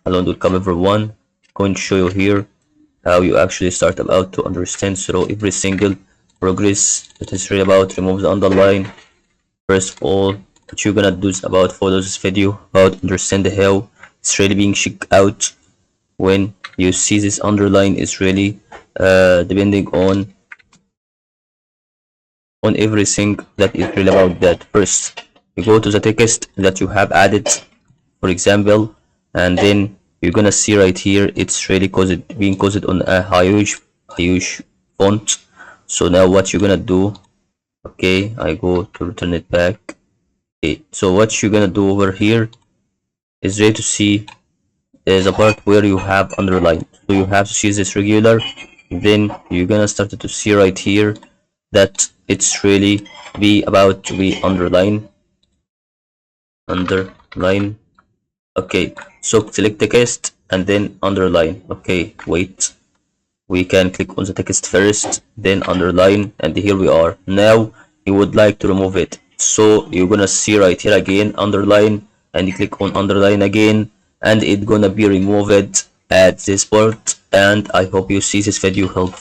Hello and welcome everyone. I'm going to show you here how you actually start about to understand through every single progress that is really about remove the underline. First of all, what you're gonna do is about follow this video about understand how it's really being checked out when you see this underline is really depending on everything that is really about that. First, you go to the text that you have added, for example, and then you're gonna see right here it's really being caused on a huge font. So now what you're gonna do, okay, I go to return it back. Okay, so what you're gonna do over here is ready to see the part where you have underline. So you have to see this regular, then you're gonna start to see right here that it's really be about to be underline. Okay, so select text and then underline. Okay, wait, we can click on the text first, then underline, and here we are. Now you would like to remove it, so you're gonna see right here again underline, and you click on underline again, and it's gonna be removed at this part. And I hope you see this video helpful.